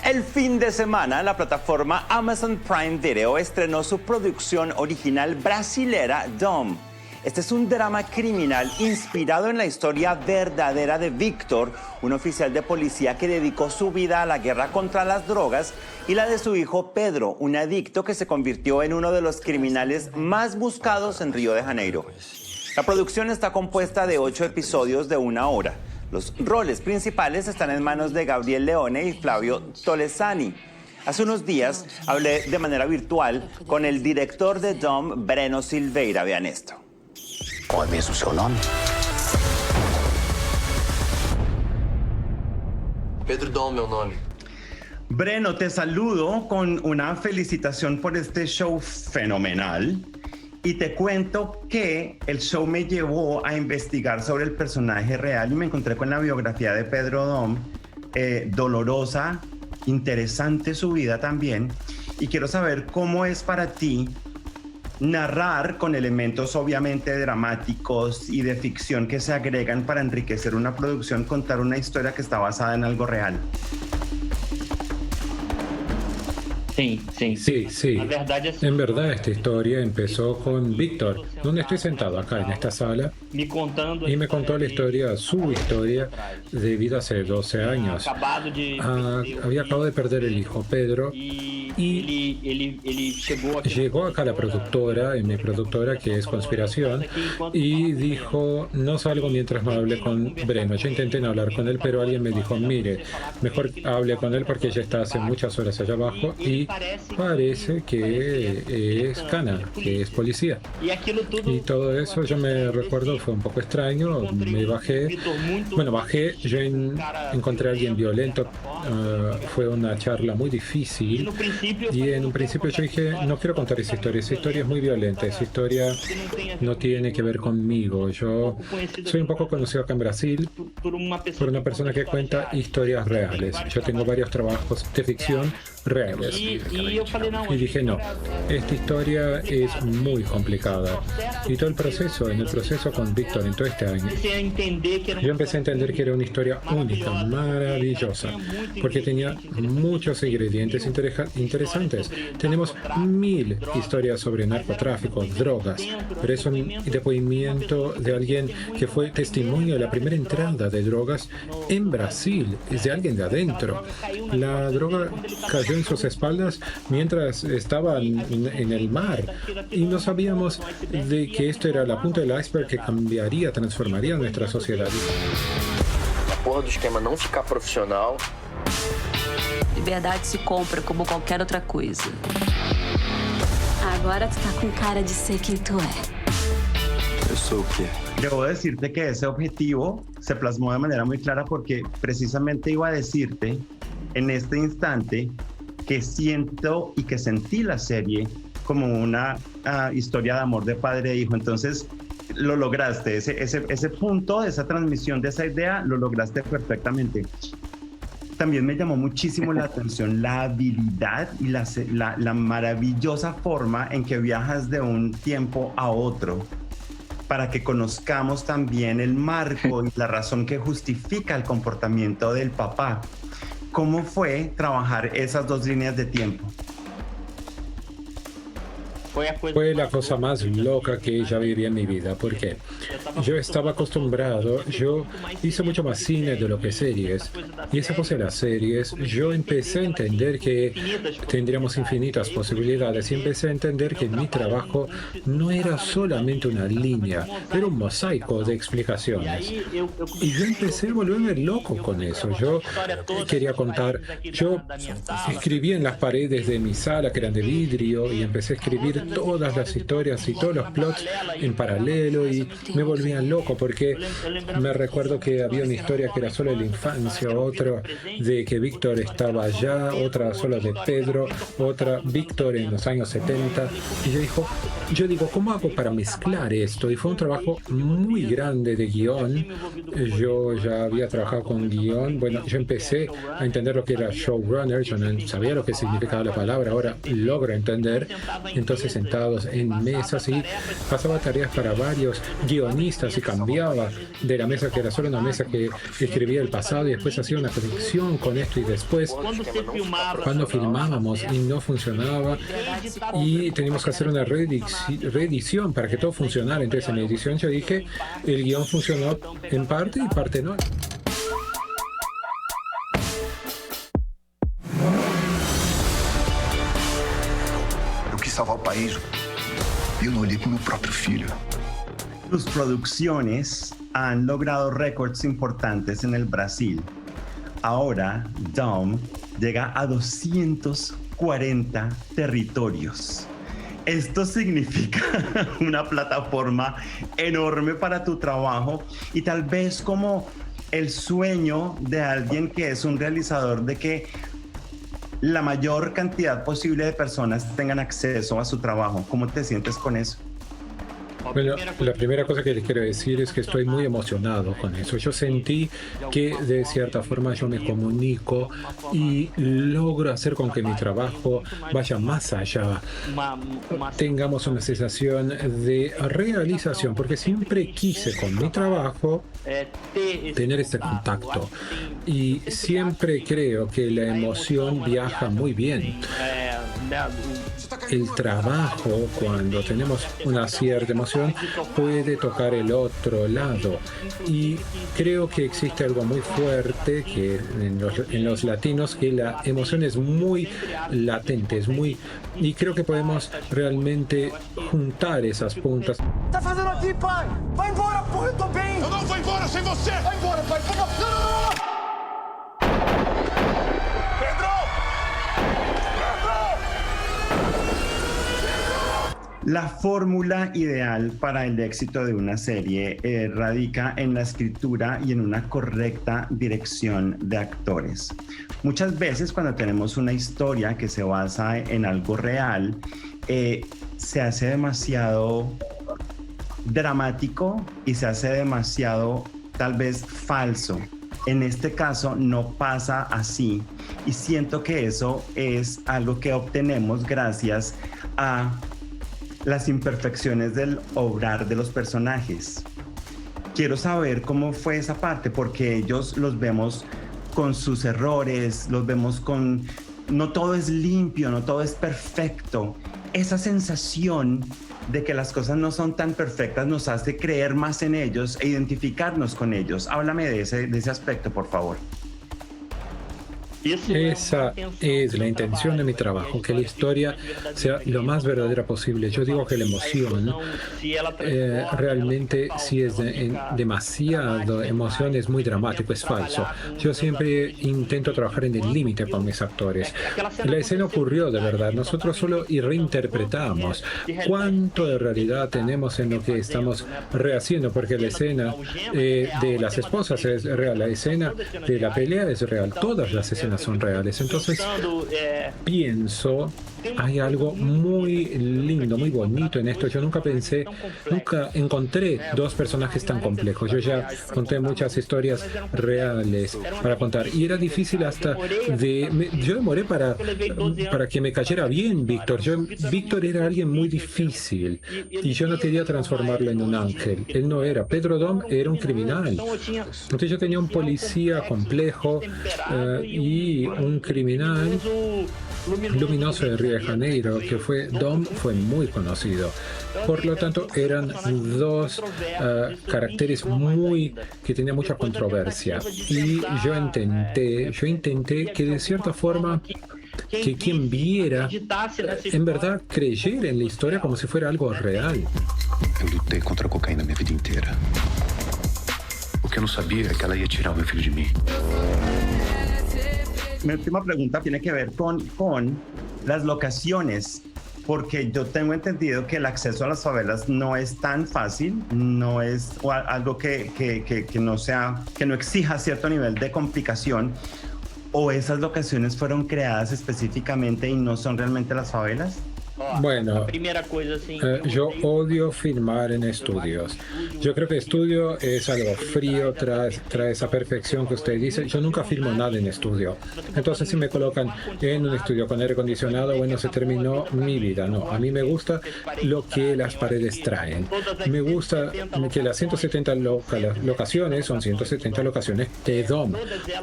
El fin de semana, la plataforma Amazon Prime Video estrenó su producción original brasilera Dom. Este es un drama criminal inspirado en la historia verdadera de Víctor, un oficial de policía que dedicó su vida a la guerra contra las drogas, y la de su hijo Pedro, un adicto que se convirtió en uno de los criminales más buscados en Río de Janeiro. La producción está compuesta de 8 episodios de 1 hora. Los roles principales están en manos de Gabriel Leone y Flavio Tolesani. Hace unos días hablé de manera virtual con el director de Dom, Breno Silveira. Vean esto. Qual é mesmo seu nome? Pedro Dom, meu nome. Breno, te saludo con una felicitación por este show fenomenal. Y te cuento que el show me llevó a investigar sobre el personaje real y me encontré con la biografía de Pedro Dom, dolorosa, interesante su vida también. Y quiero saber cómo es para ti narrar con elementos obviamente dramáticos y de ficción que se agregan para enriquecer una producción, contar una historia que está basada en algo real. Sí. En verdad, esta historia empezó con Víctor, donde estoy sentado acá en esta sala, y me contó la historia, su historia de vida hace 12 años. Había acabado de perder el hijo, Pedro, y llegó acá la productora, mi productora, que es Conspiración, y dijo, no salgo mientras no hable con Breno. Yo intenté no hablar con él, pero alguien me dijo, mire, mejor hable con él porque ella está hace muchas horas allá abajo y parece que es cana, que es policía. Y todo eso, yo me recuerdo, fue un poco extraño, me bajé, yo encontré a alguien violento, fue una charla muy difícil. Y en un principio yo dije, no quiero contar esa historia es muy violenta, esa historia no tiene que ver conmigo. Yo soy un poco conocido acá en Brasil por una persona que cuenta historias reales. Yo tengo varios trabajos de ficción reales. Y dije, no, esta historia es muy complicada. Y todo en el proceso con Víctor en todo este año, yo empecé a entender que era una historia única, maravillosa, porque tenía muchos ingredientes interesantes. Tenemos 1000 historias sobre narcotráfico, drogas, pero es un depoimiento de alguien que fue testimonio de la primera entrada de drogas en Brasil, es de alguien de adentro. La droga cayó en sus espaldas mientras estaban en el mar y no sabíamos de que esto era la punta del iceberg que cambiaría, transformaría nuestra sociedad. A porra do esquema não ficar profissional. Liberdade se compra como qualquer outra coisa. Agora tu tá com cara de ser quem tu é. Eu sou o quê? Debo decirte que ese objetivo se plasmó de manera muy clara porque precisamente iba a decirte en este instante que siento y que sentí la serie como una historia de amor de padre e hijo. Entonces lo lograste, ese punto, esa transmisión de esa idea, lo lograste perfectamente. También me llamó muchísimo la atención la habilidad y la maravillosa forma en que viajas de un tiempo a otro para que conozcamos también el marco y la razón que justifica el comportamiento del papá. ¿Cómo fue trabajar esas dos líneas de tiempo? Fue la cosa más loca que ya viví en mi vida, porque yo estaba acostumbrado, yo hice mucho más cine de lo que series, y esa cosa de las series, yo empecé a entender que tendríamos infinitas posibilidades, y empecé a entender que mi trabajo no era solamente una línea, era un mosaico de explicaciones. Y yo empecé a volverme loco con eso. Yo quería contar, yo escribí en las paredes de mi sala, que eran de vidrio, y empecé a escribir todas las historias y todos los plots en paralelo y me volvía loco porque me recuerdo que había una historia que era solo de la infancia, otra de que Víctor estaba allá, otra solo de Pedro, otra Víctor en los años 70 y yo digo, ¿cómo hago para mezclar esto? Y fue un trabajo muy grande de guión. Yo ya había trabajado con guión, bueno, yo empecé a entender lo que era showrunner, yo no sabía lo que significaba la palabra, ahora logro entender. Entonces sentados en mesas y pasaba tareas para varios guionistas y cambiaba de la mesa que era solo una mesa que escribía el pasado y después hacía una conexión con esto y después cuando filmábamos y no funcionaba y teníamos que hacer una reedición para que todo funcionara. Entonces en la edición yo dije, el guión funcionó en parte y parte no. Eu quis salvar o país e eu não olhei para o meu próprio filho. Sus producciones han logrado récords importantes en el Brasil. Ahora, Dom llega a 240 territorios. Esto significa una plataforma enorme para tu trabajo y tal vez como el sueño de alguien que es un realizador de que la mayor cantidad posible de personas tengan acceso a su trabajo. ¿Cómo te sientes con eso? Bueno, la primera cosa que les quiero decir es que estoy muy emocionado con eso. Yo sentí que de cierta forma yo me comunico y logro hacer con que mi trabajo vaya más allá. Tengamos una sensación de realización, porque siempre quise con mi trabajo tener este contacto y siempre creo que la emoción viaja muy bien. El trabajo, cuando tenemos una cierta emoción, puede tocar el otro lado. Y creo que existe algo muy fuerte que en los latinos, que la emoción es muy latente, y creo que podemos realmente juntar esas puntas. Tá fazendo aqui, pai? Vai embora, porra, eu tô bem! Eu não vou embora sem você! Vai embora, pai! Não, não, não, não! Pedro! La fórmula ideal para el éxito de una serie radica en la escritura y en una correcta dirección de actores. Muchas veces cuando tenemos una historia que se basa en algo real, se hace demasiado dramático y se hace demasiado tal vez falso. En este caso no pasa así y siento que eso es algo que obtenemos gracias a las imperfecciones del obrar de los personajes. Quiero saber cómo fue esa parte, porque ellos los vemos con sus errores, los vemos con... No todo es limpio, no todo es perfecto. Esa sensación de que las cosas no son tan perfectas nos hace creer más en ellos e identificarnos con ellos. Háblame de ese aspecto, por favor. Esa es la intención de mi trabajo, que la historia sea lo más verdadera posible. Yo digo que la emoción, realmente si es demasiado emoción es muy dramático, es falso. Yo siempre intento trabajar en el límite con mis actores. La escena ocurrió de verdad, nosotros solo reinterpretamos. ¿Cuánto de realidad tenemos en lo que estamos rehaciendo? Porque la escena de las esposas es real, la escena de la pelea es real, todas las escenas son reales. Entonces pienso, hay algo muy lindo, muy bonito en esto. Yo nunca encontré dos personajes tan complejos. Yo ya conté muchas historias reales para contar y era difícil yo demoré para que me cayera bien Víctor. Víctor era alguien muy difícil y yo no quería transformarlo en un ángel. Él no era. Pedro Dom era un criminal. Entonces yo tenía un policía complejo y un criminal luminoso de Río de Janeiro, que Dom fue muy conocido. Por lo tanto, eran dos caracteres que tenían mucha controversia. Y yo intenté que de cierta forma que quien viera en verdad creyera en la historia como si fuera algo real. Eu lutei contra a cocaína minha vida inteira. O que eu não sabia é que ela ia tirar o meu filho de mim. Mi última pregunta tiene que ver con las locaciones, porque yo tengo entendido que el acceso a las favelas no es tan fácil, no es algo que no exija cierto nivel de complicación, o esas locaciones fueron creadas específicamente y no son realmente las favelas. Bueno, yo odio filmar en estudios. Yo creo que estudio es algo frío, trae esa perfección que usted dice. Yo nunca filmo nada en estudio. Entonces, si me colocan en un estudio con aire acondicionado, bueno, se terminó mi vida. No, a mí me gusta lo que las paredes traen. Me gusta que las 170 locaciones son 170 locaciones de Dom.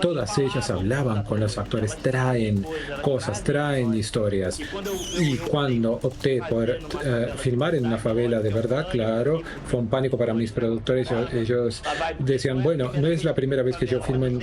Todas ellas hablaban con los actores, traen cosas, traen historias. Y cuando opté por filmar en una favela de verdad, claro, fue un pánico para mis productores. Ellos decían, bueno, no es la primera vez que yo filmo en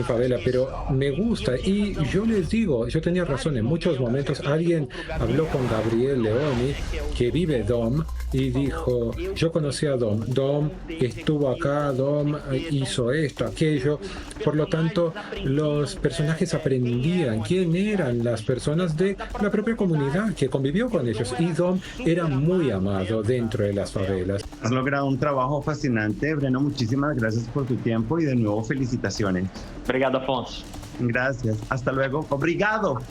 favela, pero me gusta. Y yo les digo, yo tenía razón, en muchos momentos alguien habló con Gabriel Leoni, que vive Dom, y dijo, yo conocí a Dom, Dom estuvo acá, Dom hizo esto, aquello. Por lo tanto, los personajes aprendían quién eran las personas de la propia comunidad que convivió con ellos, y Dom era muy amado dentro de las favelas. Has logrado un trabajo fascinante, Breno. Muchísimas gracias por tu tiempo y de nuevo felicitaciones. Obrigado, Afonso. Gracias. Hasta luego. Obrigado.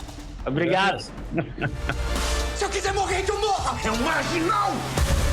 Obrigado. Se eu quiser morrer, que eu morra! É um marginal!